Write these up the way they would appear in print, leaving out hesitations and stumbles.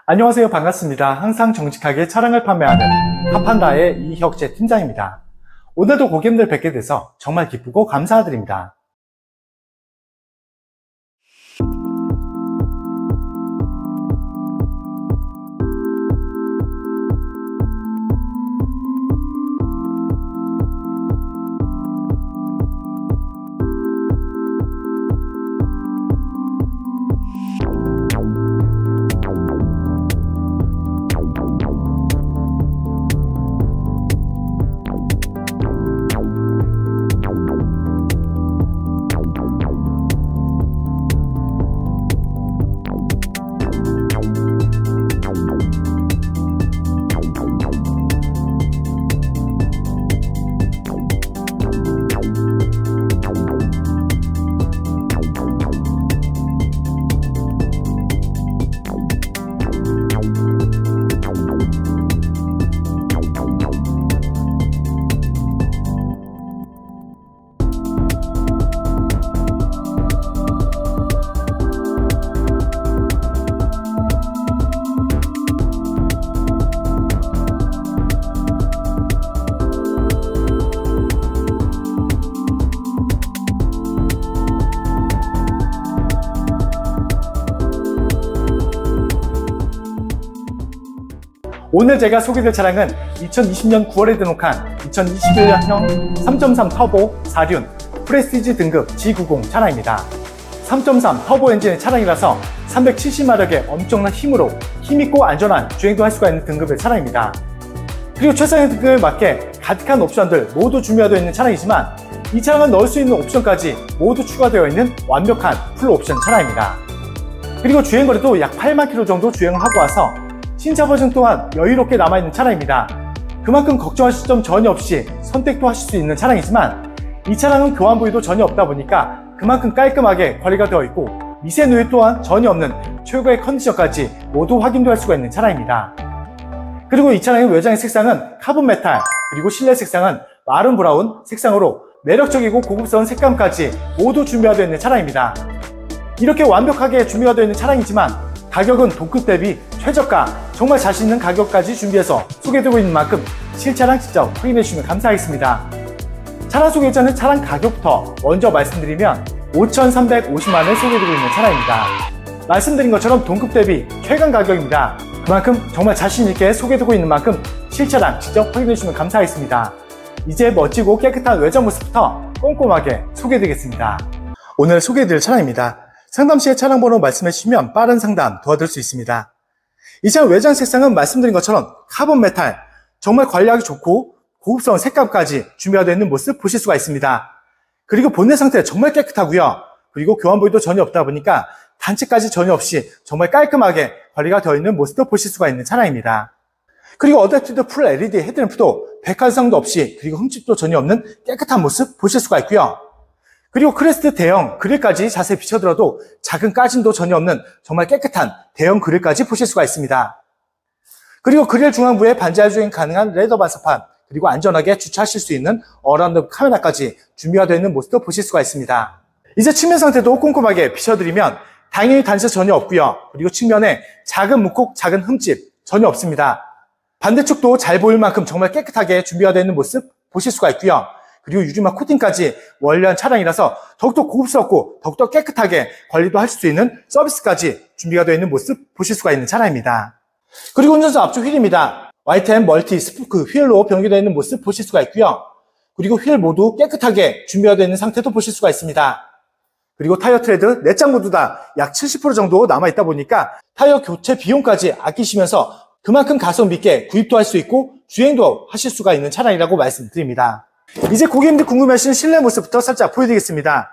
안녕하세요. 반갑습니다. 항상 정직하게 차량을 판매하는 카판다의 이혁재 팀장입니다. 오늘도 고객님들 뵙게 돼서 정말 기쁘고 감사드립니다. 오늘 제가 소개될 차량은 2020년 9월에 등록한 2021년형 3.3 터보 4륜 프레스티지 등급 G90 차량입니다. 3.3 터보 엔진의 차량이라서 370마력의 엄청난 힘으로 힘있고 안전한 주행도 할 수가 있는 등급의 차량입니다. 그리고 최상의 등급에 맞게 가득한 옵션들 모두 준비되어 있는 차량이지만 이 차량은 넣을 수 있는 옵션까지 모두 추가되어 있는 완벽한 풀 옵션 차량입니다. 그리고 주행거리도 약 8만 km 정도 주행을 하고 와서 신차 버전 또한 여유롭게 남아있는 차량입니다. 그만큼 걱정하실 점 전혀 없이 선택도 하실 수 있는 차량이지만 이 차량은 교환 부위도 전혀 없다 보니까 그만큼 깔끔하게 관리가 되어 있고 미세 누유 또한 전혀 없는 최고의 컨디션까지 모두 확인도 할 수가 있는 차량입니다. 그리고 이 차량의 외장의 색상은 카본 메탈, 그리고 실내 색상은 마른 브라운 색상으로 매력적이고 고급스러운 색감까지 모두 준비가 되어 있는 차량입니다. 이렇게 완벽하게 준비가 되어 있는 차량이지만 가격은 동급 대비 최저가, 정말 자신 있는 가격까지 준비해서 소개되고 있는 만큼 실차량 직접 확인해 주시면 감사하겠습니다. 차량 소개 전에 차량 가격부터 먼저 말씀드리면 5,350만원에 소개되고 있는 차량입니다. 말씀드린 것처럼 동급 대비 최강 가격입니다. 그만큼 정말 자신 있게 소개되고 있는 만큼 실차량 직접 확인해 주시면 감사하겠습니다. 이제 멋지고 깨끗한 외장 모습부터 꼼꼼하게 소개해드리겠습니다. 오늘 소개해드릴 차량입니다. 상담 시에 차량 번호 말씀해 주시면 빠른 상담 도와드릴 수 있습니다. 이 차량 외장 색상은 말씀드린 것처럼 카본 메탈, 정말 관리하기 좋고 고급스러운 색감까지 준비가 되어 있는 모습 보실 수가 있습니다. 그리고 본넷 상태 정말 깨끗하고요. 그리고 교환 부위도 전혀 없다 보니까 단체까지 전혀 없이 정말 깔끔하게 관리가 되어 있는 모습도 보실 수가 있는 차량입니다. 그리고 어댑티드 풀 LED 헤드램프도 백화상도 없이, 그리고 흠집도 전혀 없는 깨끗한 모습 보실 수가 있고요. 그리고 크레스트 대형 그릴까지 자세히 비춰들어도 작은 까짐도 전혀 없는 정말 깨끗한 대형 그릴까지 보실 수가 있습니다. 그리고 그릴 중앙부에 반자율 주행 가능한 레더 반사판, 그리고 안전하게 주차하실 수 있는 어라운드 카메라까지 준비가 되어 있는 모습도 보실 수가 있습니다. 이제 측면 상태도 꼼꼼하게 비춰드리면 당연히 단차 전혀 없고요. 그리고 측면에 작은 문콕, 작은 흠집 전혀 없습니다. 반대쪽도 잘 보일 만큼 정말 깨끗하게 준비가 되어 있는 모습 보실 수가 있고요. 그리고 유리막 코팅까지 완료한 차량이라서 더욱더 고급스럽고 더욱더 깨끗하게 관리도 할 수 있는 서비스까지 준비가 되어 있는 모습 보실 수가 있는 차량입니다. 그리고 운전석 앞쪽 휠입니다. YTM 멀티 스포크 휠로 변경되어 있는 모습 보실 수가 있고요. 그리고 휠 모두 깨끗하게 준비가 되어 있는 상태도 보실 수가 있습니다. 그리고 타이어 트레드 4장 모두 다 약 70% 정도 남아있다 보니까 타이어 교체 비용까지 아끼시면서 그만큼 가성비 있게 구입도 할 수 있고 주행도 하실 수가 있는 차량이라고 말씀드립니다. 이제 고객님들 궁금해하시는 실내 모습부터 살짝 보여드리겠습니다.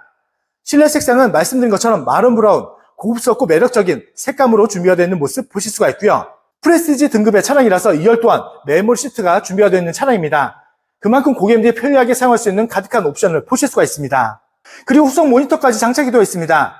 실내 색상은 말씀드린 것처럼 마른 브라운, 고급스럽고 매력적인 색감으로 준비가 되어 있는 모습 보실 수가 있고요. 프레스티지 등급의 차량이라서 2열 또한 메모리 시트가 준비가 되어 있는 차량입니다. 그만큼 고객님들이 편리하게 사용할 수 있는 가득한 옵션을 보실 수가 있습니다. 그리고 후속 모니터까지 장착이 되어 있습니다.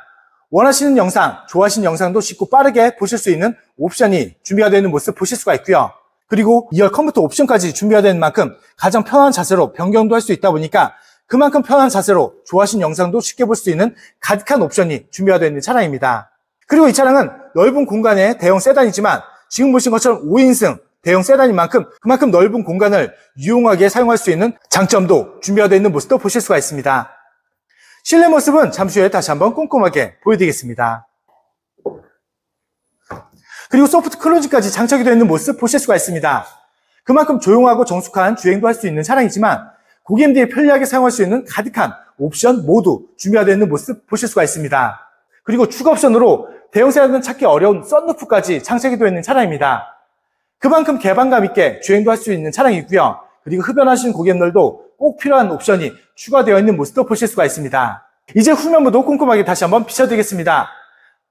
원하시는 영상, 좋아하시는 영상도 쉽고 빠르게 보실 수 있는 옵션이 준비가 되어 있는 모습 보실 수가 있고요. 그리고 2열 컴퓨터 옵션까지 준비가 되는 만큼 가장 편한 자세로 변경도 할 수 있다 보니까 그만큼 편한 자세로 좋아하시는 영상도 쉽게 볼 수 있는 가득한 옵션이 준비가 되어 있는 차량입니다. 그리고 이 차량은 넓은 공간의 대형 세단이지만 지금 보신 것처럼 5인승 대형 세단인 만큼 그만큼 넓은 공간을 유용하게 사용할 수 있는 장점도 준비가 되어 있는 모습도 보실 수가 있습니다. 실내 모습은 잠시 후에 다시 한번 꼼꼼하게 보여드리겠습니다. 그리고 소프트 클로즈까지 장착이 되어 있는 모습 보실 수가 있습니다. 그만큼 조용하고 정숙한 주행도 할 수 있는 차량이지만 고객님들이 편리하게 사용할 수 있는 가득한 옵션 모두 준비가 되어 있는 모습 보실 수가 있습니다. 그리고 추가 옵션으로 대형 세단은 찾기 어려운 썬루프까지 장착이 되어 있는 차량입니다. 그만큼 개방감 있게 주행도 할 수 있는 차량이고요. 그리고 흡연하시는 고객님들도 꼭 필요한 옵션이 추가되어 있는 모습도 보실 수가 있습니다. 이제 후면부도 꼼꼼하게 다시 한번 비춰드리겠습니다.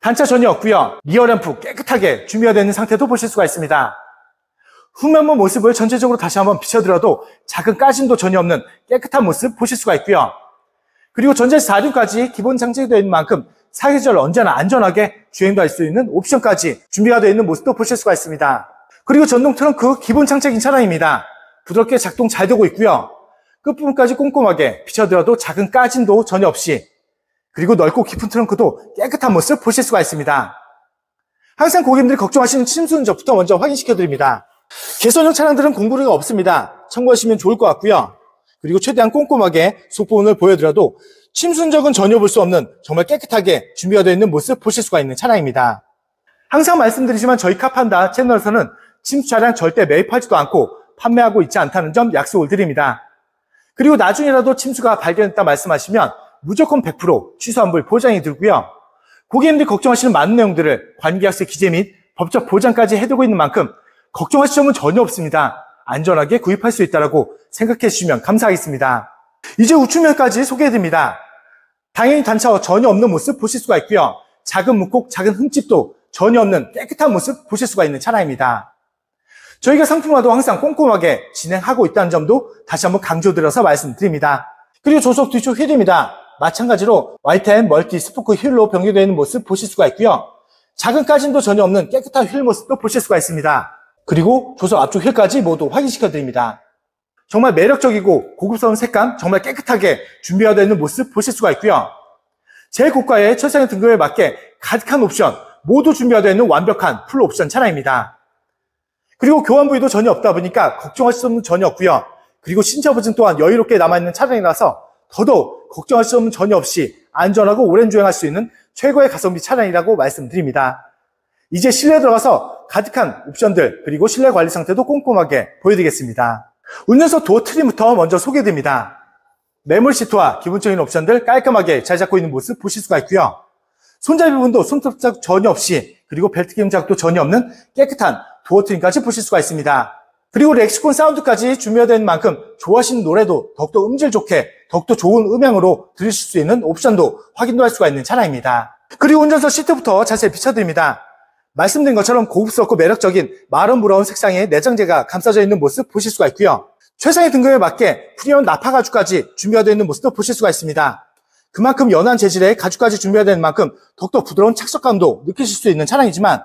단차 전혀 없고요. 리어 램프 깨끗하게 준비가 되어 있는 상태도 보실 수가 있습니다. 후면부 모습을 전체적으로 다시 한번 비춰드려도 작은 까짐도 전혀 없는 깨끗한 모습 보실 수가 있고요. 그리고 전자식 4륜까지 기본 장착이 되어 있는 만큼 사계절 언제나 안전하게 주행도 할 수 있는 옵션까지 준비가 되어 있는 모습도 보실 수가 있습니다. 그리고 전동 트렁크 기본 장착인 차량입니다. 부드럽게 작동 잘 되고 있고요. 끝부분까지 꼼꼼하게 비춰드려도 작은 까짐도 전혀 없이, 그리고 넓고 깊은 트렁크도 깨끗한 모습 보실 수가 있습니다. 항상 고객님들이 걱정하시는 침수 흔적부터 먼저 확인시켜드립니다. 개선형 차량들은 공구리가 없습니다. 참고하시면 좋을 것 같고요. 그리고 최대한 꼼꼼하게 속부분을 보여드려도 침수 흔적은 전혀 볼 수 없는 정말 깨끗하게 준비가 되어 있는 모습 보실 수가 있는 차량입니다. 항상 말씀드리지만 저희 카판다 채널에서는 침수 차량 절대 매입하지도 않고 판매하고 있지 않다는 점 약속을 드립니다. 그리고 나중에라도 침수가 발견했다 말씀하시면 무조건 100% 취소환불 보장이 들고요. 고객님들이 걱정하시는 많은 내용들을 관계약서 기재 및 법적 보장까지 해두고 있는 만큼 걱정하실 점은 전혀 없습니다. 안전하게 구입할 수 있다고 생각해 주시면 감사하겠습니다. 이제 우측면까지 소개해드립니다. 당연히 단차 전혀 없는 모습 보실 수가 있고요. 작은 문콕, 작은 흠집도 전혀 없는 깨끗한 모습 보실 수가 있는 차량입니다. 저희가 상품화도 항상 꼼꼼하게 진행하고 있다는 점도 다시 한번 강조드려서 말씀드립니다. 그리고 조속 뒤쪽 휠입니다. 마찬가지로 Y10 멀티 스포크 휠로 변경되어 있는 모습 보실 수가 있고요. 작은 까짐도 전혀 없는 깨끗한 휠 모습도 보실 수가 있습니다. 그리고 조속 앞쪽 휠까지 모두 확인시켜 드립니다. 정말 매력적이고 고급스러운 색감, 정말 깨끗하게 준비가 되어 있는 모습 보실 수가 있고요. 제일 고가의 최상의 등급에 맞게 가득한 옵션 모두 준비가 되어 있는 완벽한 풀 옵션 차량입니다. 그리고 교환 부위도 전혀 없다 보니까 걱정하실 점은 전혀 없고요. 그리고 신차 보증 또한 여유롭게 남아있는 차량이라서 더더욱 걱정하실 점은 전혀 없이 안전하고 오랜 주행할 수 있는 최고의 가성비 차량이라고 말씀드립니다. 이제 실내에 들어가서 가득한 옵션들 그리고 실내 관리 상태도 꼼꼼하게 보여드리겠습니다. 운전석 도어 트림부터 먼저 소개드립니다. 매몰 시트와 기본적인 옵션들 깔끔하게 잘 잡고 있는 모습 보실 수가 있고요. 손잡이 부분도 손톱 자국 전혀 없이, 그리고 벨트 끼임 자국도 전혀 없는 깨끗한 도어 트림까지 보실 수가 있습니다. 그리고 렉시콘 사운드까지 준비가 된 만큼 좋아하시는 노래도 더욱더 음질 좋게 더욱더 좋은 음향으로 들으실 수 있는 옵션도 확인도 할 수가 있는 차량입니다. 그리고 운전석 시트부터 자세히 비춰드립니다. 말씀드린 것처럼 고급스럽고 매력적인 마른 브라운 색상의 내장재가 감싸져 있는 모습 보실 수가 있고요. 최상의 등급에 맞게 프리미엄 나파 가죽까지 준비가 되어 있는 모습도 보실 수가 있습니다. 그만큼 연한 재질의 가죽까지 준비가 되는 만큼 더욱더 부드러운 착석감도 느끼실 수 있는 차량이지만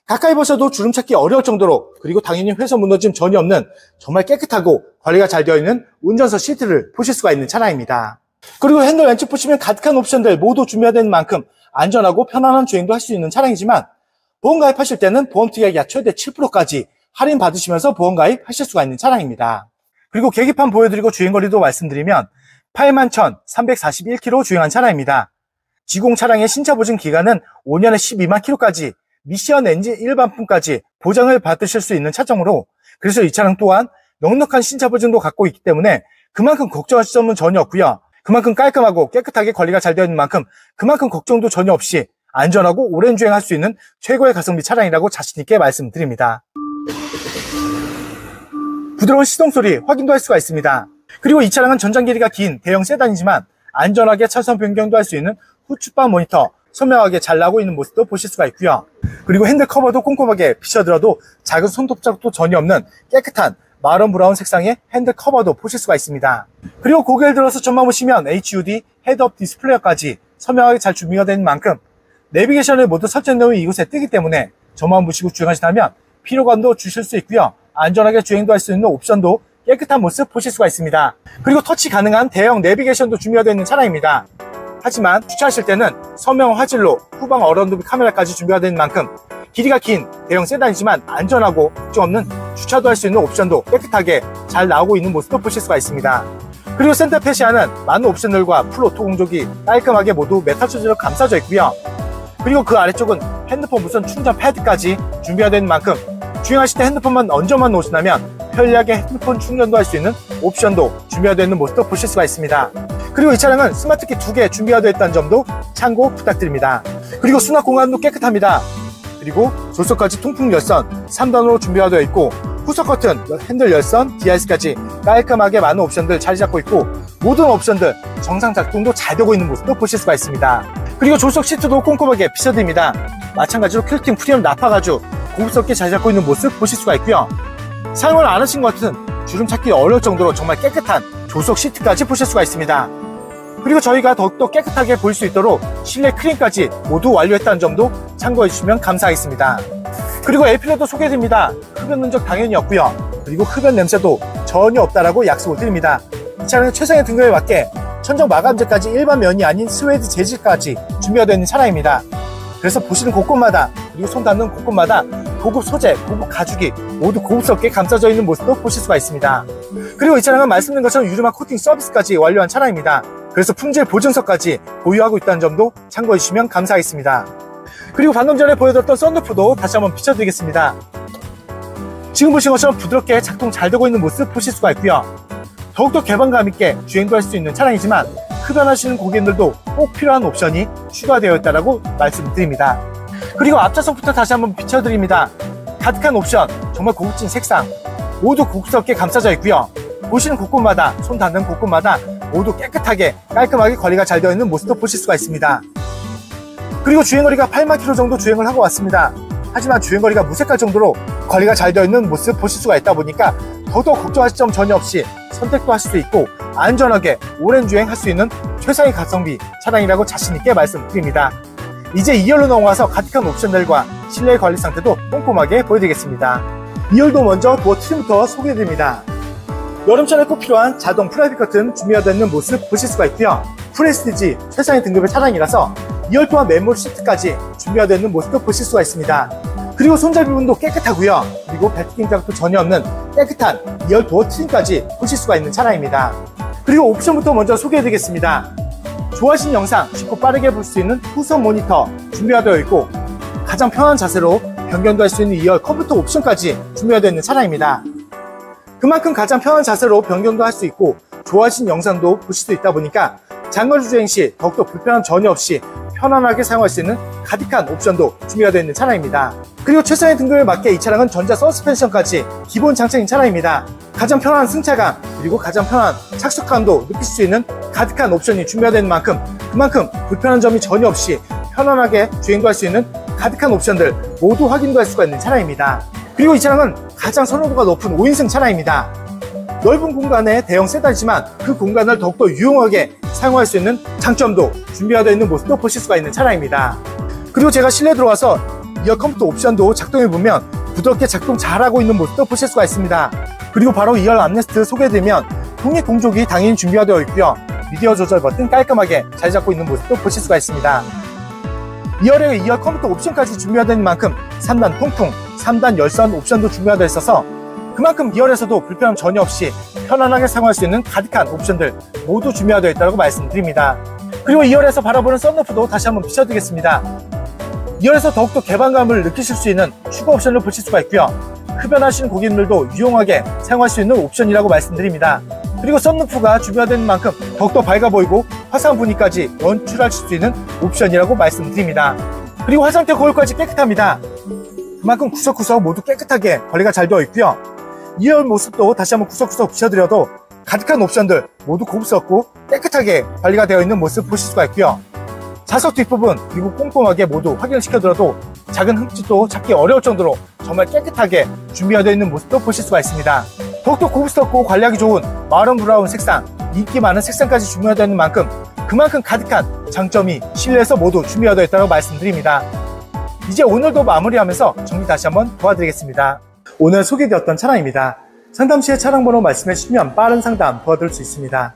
가까이 보셔도 주름 찾기 어려울 정도로, 그리고 당연히 훼손 무너짐 전혀 없는 정말 깨끗하고 관리가 잘 되어 있는 운전석 시트를 보실 수가 있는 차량입니다. 그리고 핸들 왼쪽 보시면 가득한 옵션들 모두 준비가 되는 만큼 안전하고 편안한 주행도 할 수 있는 차량이지만 보험 가입하실 때는 보험 특약이 약 최대 7%까지 할인 받으시면서 보험 가입하실 수가 있는 차량입니다. 그리고 계기판 보여드리고 주행거리도 말씀드리면 81,341km 주행한 차량입니다. 지공 차량의 신차 보증 기간은 5년에 12만 km까지 미션 엔진 일반품까지 보장을 받으실 수 있는 차종으로, 그래서 이 차량 또한 넉넉한 신차 보증도 갖고 있기 때문에 그만큼 걱정하실 점은 전혀 없고요. 그만큼 깔끔하고 깨끗하게 관리가 잘 되어 있는 만큼 그만큼 걱정도 전혀 없이 안전하고 오랜 주행할 수 있는 최고의 가성비 차량이라고 자신있게 말씀드립니다. 부드러운 시동소리 확인도 할 수가 있습니다. 그리고 이 차량은 전장 길이가 긴 대형 세단이지만 안전하게 차선 변경도 할 수 있는 후측방 모니터 선명하게 잘 나오고 있는 모습도 보실 수가 있고요. 그리고 핸들 커버도 꼼꼼하게 비춰들어도 작은 손톱 자국도 전혀 없는 깨끗한 마른 브라운 색상의 핸들 커버도 보실 수가 있습니다. 그리고 고개를 들어서 전망 보시면 HUD 헤드업 디스플레이어까지 선명하게 잘 준비가 된 만큼 내비게이션을 모두 설정 내용이 이곳에 뜨기 때문에 전망 보시고 주행하신다면 피로감도 주실 수 있고요. 안전하게 주행도 할 수 있는 옵션도 깨끗한 모습 보실 수가 있습니다. 그리고 터치 가능한 대형 내비게이션도 준비가 되어 있는 차량입니다. 하지만 주차하실 때는 선명 화질로 후방 어라운드 카메라까지 준비가 된 만큼 길이가 긴 대형 세단이지만 안전하고 걱정 없는 주차도 할 수 있는 옵션도 깨끗하게 잘 나오고 있는 모습도 보실 수가 있습니다. 그리고 센터 패시아는 많은 옵션들과 풀오토 공조기 깔끔하게 모두 메탈 소재로 감싸져 있고요. 그리고 그 아래쪽은 핸드폰 무선 충전 패드까지 준비가 된 만큼 주행하실 때 핸드폰만 얹어만 놓으신다면 편리하게 핸드폰 충전도 할 수 있는 옵션도 준비가 되어 있는 모습도 보실 수가 있습니다. 그리고 이 차량은 스마트키 2개 준비가 되어 있다는 점도 참고 부탁드립니다. 그리고 수납 공간도 깨끗합니다. 그리고 조수석까지 통풍 열선 3단으로 준비가 되어 있고 후석 커튼, 핸들 열선, DRC까지 깔끔하게 많은 옵션들 자리 잡고 있고 모든 옵션들 정상 작동도 잘 되고 있는 모습도 보실 수가 있습니다. 그리고 조수석 시트도 꼼꼼하게 피셔드립니다. 마찬가지로 퀼팅 프리미엄 나파 가죽 고급스럽게 자리 잡고 있는 모습 보실 수가 있고요. 사용을 안 하신 것 같은 주름 찾기 어려울 정도로 정말 깨끗한 조수석 시트까지 보실 수가 있습니다. 그리고 저희가 더욱더 깨끗하게 보일 수 있도록 실내 크림까지 모두 완료했다는 점도 참고해 주시면 감사하겠습니다. 그리고 에어필러도 소개해드립니다. 흡연 흔적 당연히 없고요. 그리고 흡연 냄새도 전혀 없다라고 약속을 드립니다. 이 차량은 최상의 등급에 맞게 천정 마감재까지 일반 면이 아닌 스웨이드 재질까지 준비가 되어 있는 차량입니다. 그래서 보시는 곳곳마다 그리고 손 닿는 곳곳마다 고급 소재, 고급 가죽이 모두 고급스럽게 감싸져 있는 모습도 보실 수가 있습니다. 그리고 이 차량은 말씀드린 것처럼 유리막 코팅 서비스까지 완료한 차량입니다. 그래서 품질 보증서까지 보유하고 있다는 점도 참고해 주시면 감사하겠습니다. 그리고 방금 전에 보여드렸던 썬루프도 다시 한번 비춰드리겠습니다. 지금 보신 것처럼 부드럽게 작동 잘 되고 있는 모습 보실 수가 있고요. 더욱더 개방감 있게 주행도 할 수 있는 차량이지만 흡연하시는 고객님들도 꼭 필요한 옵션이 추가되어 있다고 말씀드립니다. 그리고 앞좌석부터 다시 한번 비춰드립니다. 가득한 옵션, 정말 고급진 색상 모두 고급스럽게 감싸져 있고요. 보시는 곳곳마다, 손 닿는 곳곳마다 모두 깨끗하게 깔끔하게 관리가 잘 되어 있는 모습도 보실 수가 있습니다. 그리고 주행거리가 8만 km 정도 주행을 하고 왔습니다. 하지만 주행거리가 무색할 정도로 관리가 잘 되어 있는 모습 보실 수가 있다 보니까 더더욱 걱정하실 점 전혀 없이 선택도 하실 수 있고 안전하게 오랜 주행할 수 있는 최상의 가성비 차량이라고 자신있게 말씀드립니다. 이제 2열로 넘어가서 가득한 옵션들과 실내 관리 상태도 꼼꼼하게 보여드리겠습니다. 2열도 먼저 도어 트림부터 소개해드립니다. 여름철에 꼭 필요한 자동 프라이빗 커튼 준비가 되어 있는 모습 보실 수가 있고요. 프레스티지 최상의 등급의 차량이라서 2열 또한 맨몰 시트까지 준비가 되어 있는 모습도 보실 수가 있습니다. 그리고 손잡이 부분도 깨끗하고요. 그리고 벨트 낀 자국도 전혀 없는 깨끗한 2열 도어 트림까지 보실 수가 있는 차량입니다. 그리고 옵션부터 먼저 소개해드리겠습니다. 좋아하시는 영상 쉽고 빠르게 볼 수 있는 후속 모니터 준비가 되어 있고 가장 편한 자세로 변경도 할 수 있는 2열 컴퓨터 옵션까지 준비가 되어 있는 차량입니다. 그만큼 가장 편한 자세로 변경도 할 수 있고 좋아하시는 영상도 보실 수 있다 보니까 장거리 주행 시 더욱더 불편함 전혀 없이 편안하게 사용할 수 있는 가득한 옵션도 준비가 되어 있는 차량입니다. 그리고 최상의 등급에 맞게 이 차량은 전자 서스펜션까지 기본 장착인 차량입니다. 가장 편안한 승차감 그리고 가장 편안한 착석감도 느낄 수 있는 가득한 옵션이 준비가 되는 만큼 그만큼 불편한 점이 전혀 없이 편안하게 주행도 할 수 있는 가득한 옵션들 모두 확인도 할 수가 있는 차량입니다. 그리고 이 차량은 가장 선호도가 높은 5인승 차량입니다. 넓은 공간의 대형 세단이지만 그 공간을 더욱더 유용하게 사용할 수 있는 장점도 준비가 되어 있는 모습도 보실 수가 있는 차량입니다. 그리고 제가 실내 들어와서 이어 컴퓨터 옵션도 작동해보면 부드럽게 작동 잘하고 있는 모습도 보실 수가 있습니다. 그리고 바로 2열 암레스트 소개해드리면 독립 공조기 당연히 준비가 되어 있고요. 미디어 조절 버튼 깔끔하게 잘 잡고 있는 모습도 보실 수가 있습니다. 2열에 2열 컴퓨터 옵션까지 준비가 되는 만큼 3단 통풍, 3단 열선 옵션도 준비가 되어 있어서 그만큼 2열에서도 불편함 전혀 없이 편안하게 사용할 수 있는 가득한 옵션들 모두 준비가 되어 있다고 말씀드립니다. 그리고 2열에서 바라보는 썬루프도 다시 한번 비춰드리겠습니다. 2열에서 더욱더 개방감을 느끼실 수 있는 추가 옵션을 보실 수가 있고요. 흡연하시는 고객님들도 유용하게 사용할 수 있는 옵션이라고 말씀드립니다. 그리고 썬루프가 준비가 되는 만큼 더욱더 밝아 보이고 화사한 분위기까지 연출하실 수 있는 옵션이라고 말씀드립니다. 그리고 화장대 거울까지 깨끗합니다. 그만큼 구석구석 모두 깨끗하게 관리가 잘 되어 있고요. 2열 모습도 다시 한번 구석구석 비춰드려도 가득한 옵션들 모두 고급스럽고 깨끗하게 관리가 되어 있는 모습 보실 수가 있고요. 좌석 뒷부분 그리고 꼼꼼하게 모두 확인을 시켜드려도 작은 흠집도 찾기 어려울 정도로 정말 깨끗하게 준비가 되어 있는 모습도 보실 수가 있습니다. 더욱더 고급스럽고 관리하기 좋은 마른 브라운 색상, 인기 많은 색상까지 준비가 되어 있는 만큼 그만큼 가득한 장점이 실내에서 모두 준비가 되어 있다고 말씀드립니다. 이제 오늘도 마무리하면서 정리 다시 한번 도와드리겠습니다. 오늘 소개되었던 차량입니다. 상담 시에 차량 번호 말씀해 주시면 빠른 상담 도와드릴 수 있습니다.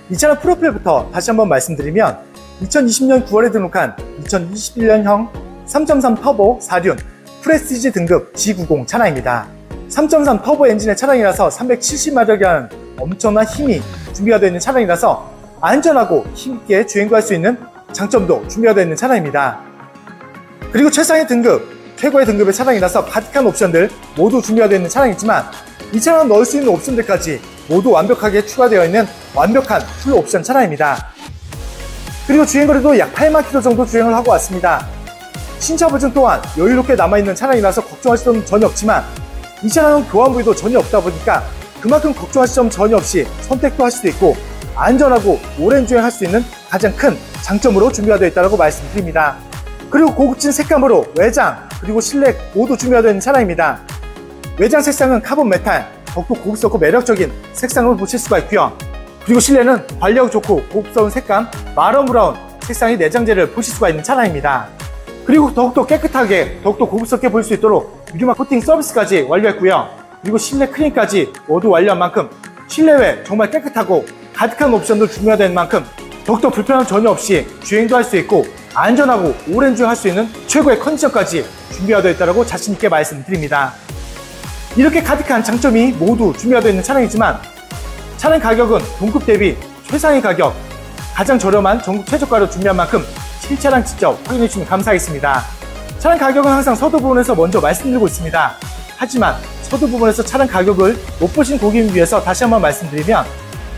이 차량 프로필부터 다시 한번 말씀드리면 2020년 9월에 등록한 2021년형 3.3 터보 4륜 프레스티지 등급 G90 차량입니다. 3.3 터보 엔진의 차량이라서 370마력이라는 엄청난 힘이 준비가 되어 있는 차량이라서 안전하고 힘있게 주행도 할 수 있는 장점도 준비가 되어 있는 차량입니다. 그리고 최상의 등급, 최고의 등급의 차량이라서 가득한 옵션들 모두 준비가 되어 있는 차량이지만 이 차량 넣을 수 있는 옵션들까지 모두 완벽하게 추가되어 있는 완벽한 풀 옵션 차량입니다. 그리고 주행거리도 약 8만 km 정도 주행을 하고 왔습니다. 신차 보증 또한 여유롭게 남아있는 차량이라서 걱정하실 점은 전혀 없지만 이 차량은 교환부위도 전혀 없다 보니까 그만큼 걱정하실 점 전혀 없이 선택도 할 수도 있고 안전하고 오랜 주행할 수 있는 가장 큰 장점으로 준비가 되어 있다고 말씀드립니다. 그리고 고급진 색감으로 외장 그리고 실내 모두 준비가 되어 있는 차량입니다. 외장 색상은 카본 메탈, 더욱더 고급스럽고 매력적인 색상을 보실 수가 있고요. 그리고 실내는 관리하기 좋고 고급스러운 색감 마런 브라운 색상의 내장재를 보실 수가 있는 차량입니다. 그리고 더욱더 깨끗하게 더욱더 고급스럽게 보일 수 있도록 유리막 코팅 서비스까지 완료했고요. 그리고 실내 클린까지 모두 완료한 만큼 실내외 정말 깨끗하고 가득한 옵션도 준비가 된 만큼 더욱더 불편함 전혀 없이 주행도 할 수 있고 안전하고 오랜 주행할 수 있는 최고의 컨디션까지 준비가 되어 있다고 자신있게 말씀드립니다. 이렇게 가득한 장점이 모두 준비가 되어 있는 차량이지만 차량 가격은 동급 대비 최상의 가격, 가장 저렴한 전국 최저가로 준비한 만큼 실차량 직접 확인해 주시면 감사하겠습니다. 차량 가격은 항상 서두 부분에서 먼저 말씀드리고 있습니다. 하지만 서두 부분에서 차량 가격을 못 보신 고객님 위해서 다시 한번 말씀드리면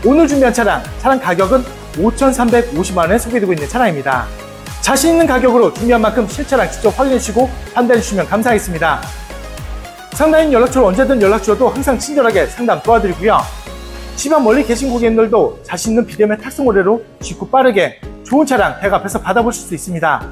오늘 준비한 차량 가격은 5,350만원에 소개되고 있는 차량입니다. 자신 있는 가격으로 준비한 만큼 실차량 직접 확인해 주시고 판단해 주시면 감사하겠습니다. 상담인 연락처로 언제든 연락 주셔도 항상 친절하게 상담 도와드리고요. 집안 멀리 계신 고객님들도 자신 있는 비대면 탁송 거래로 쉽고 빠르게 좋은 차량 댁 앞에서 받아보실 수 있습니다.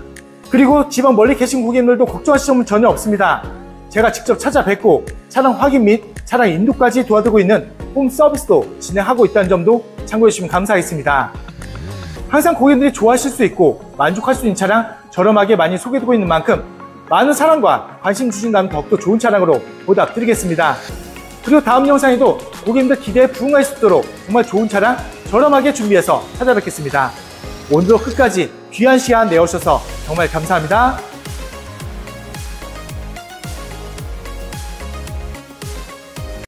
그리고 집안 멀리 계신 고객님들도 걱정하실 점은 전혀 없습니다. 제가 직접 찾아뵙고 차량 확인 및 차량 인도까지 도와드리고 있는 홈 서비스도 진행하고 있다는 점도 참고해 주시면 감사하겠습니다. 항상 고객님들이 좋아하실 수 있고 만족할 수 있는 차량 저렴하게 많이 소개되고 있는 만큼 많은 사랑과 관심 주신다면 더욱더 좋은 차량으로 보답드리겠습니다. 그리고 다음 영상에도 고객님들 기대에 부응할 수 있도록 정말 좋은 차량 저렴하게 준비해서 찾아뵙겠습니다. 오늘도 끝까지 귀한 시간 내어주셔서 정말 감사합니다.